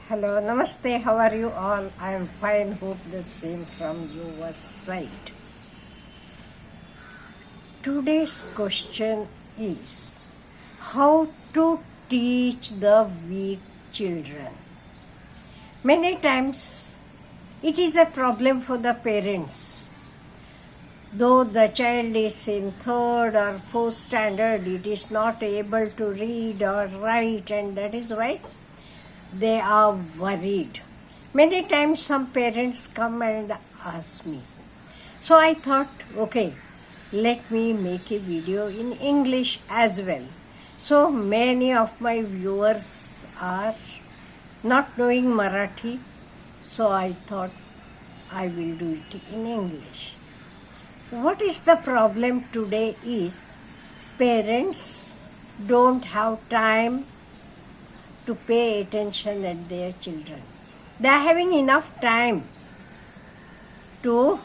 Hello, Namaste, how are you all? I am fine, hope the same from your side. Today's question is how to teach the weak children. Many times it is a problem for the parents. Though the child is in third or fourth standard, it is not able to read or write, and that is why they are worried. Many times some parents come and ask me. So I thought, okay, let me make a video in English as well. So many of my viewers are not knowing Marathi, so I thought I will do it in English. What is the problem today is parents don't have time to pay attention at their children. They are having enough time to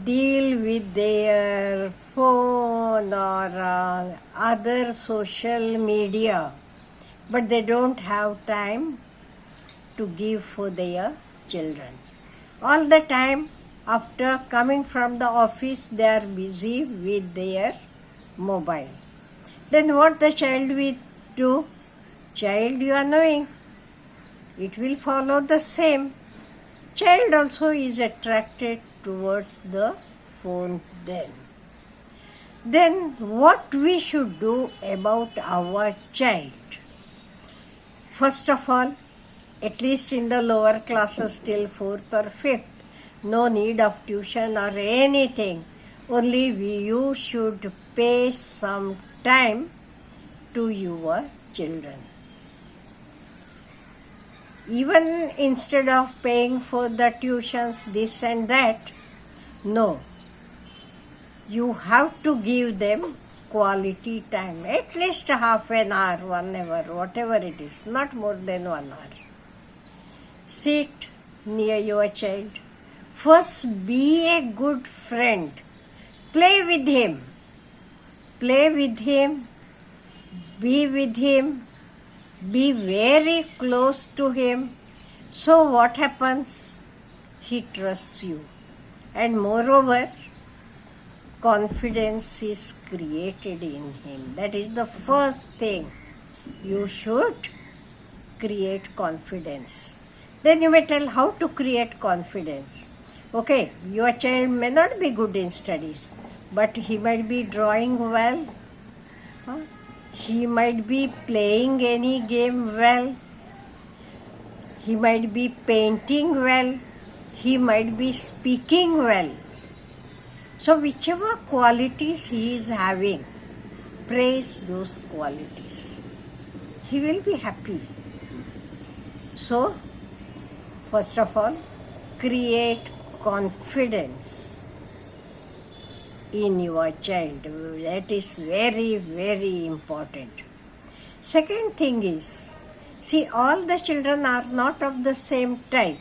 deal with their phone or other social media, but they don't have time to give for their children. All the time after coming from the office, they are busy with their mobile. Then what the child will do? Child, you are knowing, it will follow the same. Child also is attracted towards the phone then. Then what we should do about our child? First of all, at least in the lower classes till 4th or 5th, no need of tuition or anything. Only you should pay some time to your children. Even instead of paying for the tuitions, this and that, no. You have to give them quality time, at least half an hour, 1 hour, whatever it is, not more than 1 hour. Sit near your child. First, be a good friend. Play with him. Play with him. Be with him. Be very close to him. So what happens? He trusts you. And moreover, confidence is created in him. That is the first thing. You should create confidence. Then you may tell how to create confidence. Okay, your child may not be good in studies, but he might be drawing well. He might be playing any game well. He might be painting well. He might be speaking well. So whichever qualities he is having, praise those qualities. He will be happy. So, first of all, create confidence in your child. That is very, very important. Second thing is, see, all the children are not of the same type.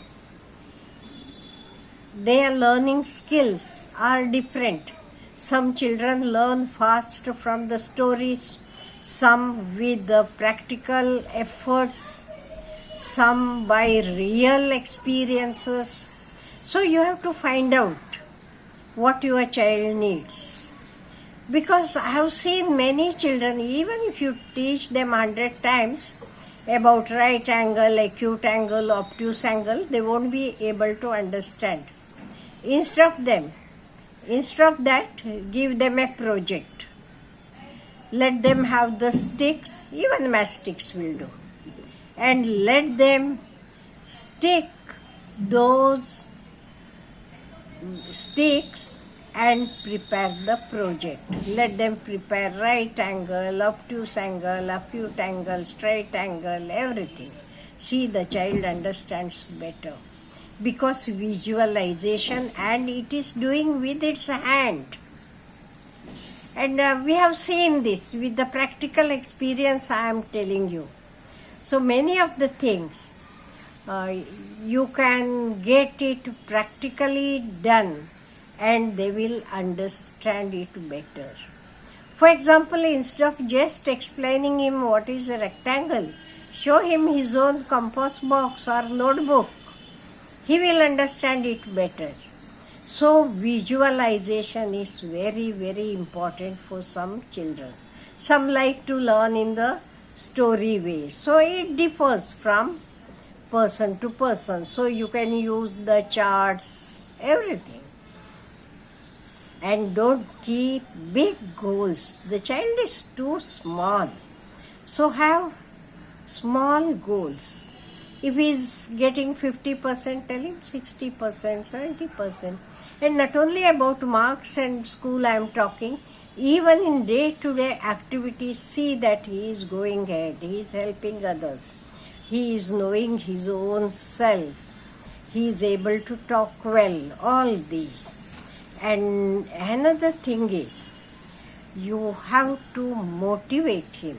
Their learning skills are different. Some children learn fast from the stories, some with the practical efforts, some by real experiences. So you have to find out what your child needs. Because I have seen many children, even if you teach them 100 times about right angle, acute angle, obtuse angle, they won't be able to understand. Instruct them. Instruct that, give them a project. Let them have the sticks, even matchsticks will do. And let them stick those sticks and prepare the project. Let them prepare right angle, obtuse angle, acute angle, straight angle, everything. See, the child understands better. Because visualization, and it is doing with its hand. And we have seen this with the practical experience I am telling you. So many of the things you can get it practically done and they will understand it better. For example, instead of just explaining him what is a rectangle, Show him his own compost box or notebook. He will understand it better. So visualization is very, very important for some children. Some like to learn in the story way. So it differs from person to person. So you can use the charts, everything. And don't keep big goals. The child is too small. So have small goals. If he is getting 50%, tell him 60%, 70%. And not only about marks and school I am talking, even in day-to-day activities, see that he is going ahead, he is helping others, he is knowing his own self, he is able to talk well, all these. And another thing is, you have to motivate him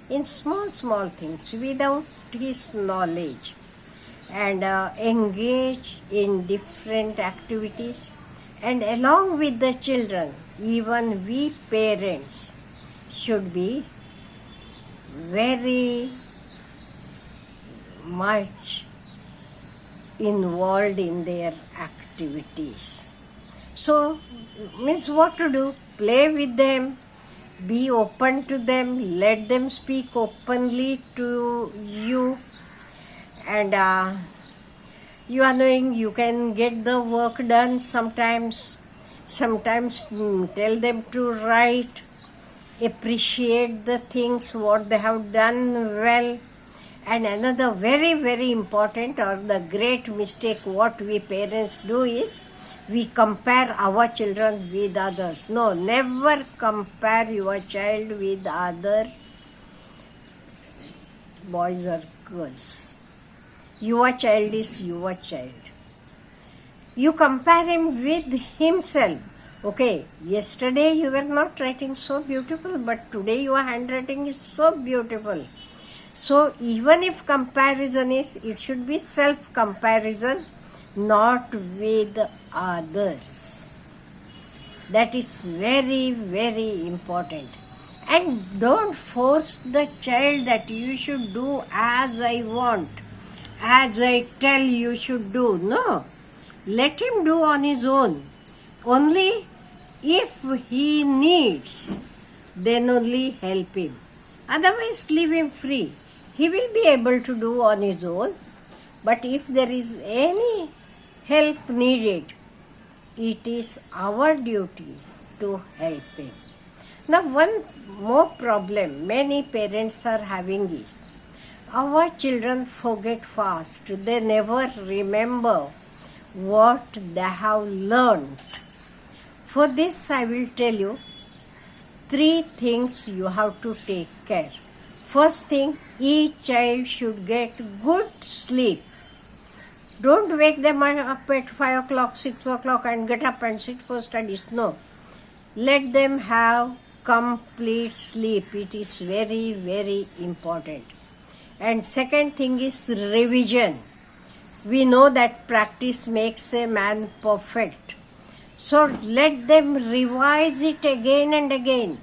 in small things without his knowledge, and engage in different activities. And along with the children, even we parents should be very much involved in their activities. So, means what to do? Play with them, be open to them, let them speak openly to you, and you are knowing you can get the work done sometimes. Sometimes tell them to write, appreciate the things what they have done well. And another very, very important or the great mistake what we parents do is we compare our children with others. No, never compare your child with other boys or girls. Your child is your child. You compare him with himself. Okay, yesterday you were not writing so beautiful, but today your handwriting is so beautiful. So even if comparison is, it should be self-comparison, not with others. That is very, very important. And don't force the child that you should do as I want, as I tell you should do. No. Let him do on his own. Only if he needs, then only help him. Otherwise, leave him free. He will be able to do on his own. But if there is any help needed, it is our duty to help him. Now, one more problem many parents are having is, our children forget fast. They never remember what they have learned. For this, I will tell you 3 things you have to take care. First thing, each child should get good sleep. Don't wake them up at 5 o'clock, 6 o'clock and get up and sit for studies. No. Let them have complete sleep. It is very, very important. And second thing is revision. We know that practice makes a man perfect. So let them revise it again and again.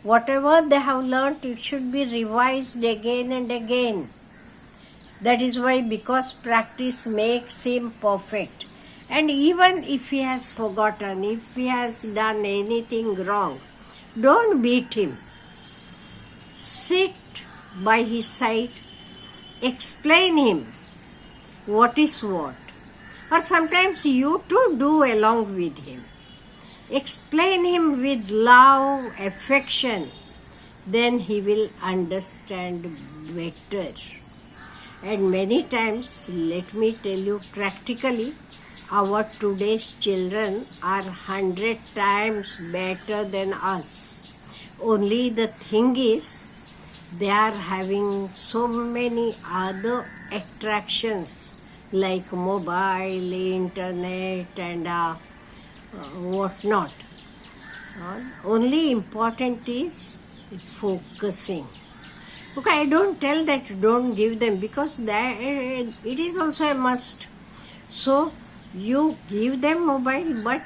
Whatever they have learnt, it should be revised again and again. That is why, because practice makes him perfect. And even if he has forgotten, if he has done anything wrong, don't beat him. Sit by his side, explain him what is what. Or sometimes you too do along with him. Explain him with love, affection, then he will understand better. And many times, let me tell you practically, our today's children are 100 times better than us. Only the thing is, they are having so many other attractions like mobile, internet and whatnot. Only important is focusing. Okay, I don't tell that don't give them, because that it is also a must. So you give them mobile, but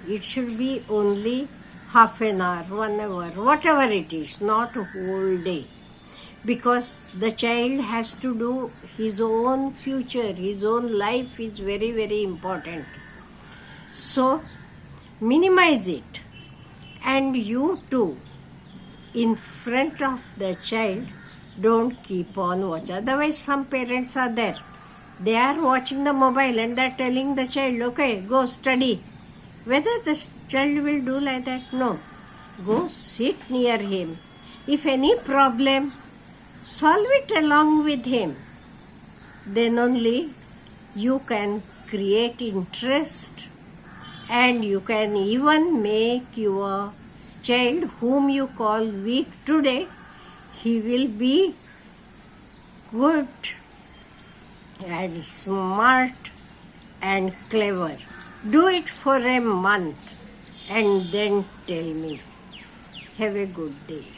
it should be only half an hour, 1 hour, whatever it is, not a whole day. because the child has to do his own future, his own life is very, very important. So, minimize it. And you too, in front of the child, don't keep on watching. Otherwise, some parents are there. They are watching the mobile and they are telling the child, okay, go study. Whether the child will do like that? No. Go sit near him. If any problem, solve it along with him. Then only you can create interest, and you can even make your child whom you call weak today, he will be good and smart and clever. Do it for a month and then tell me. Have a good day.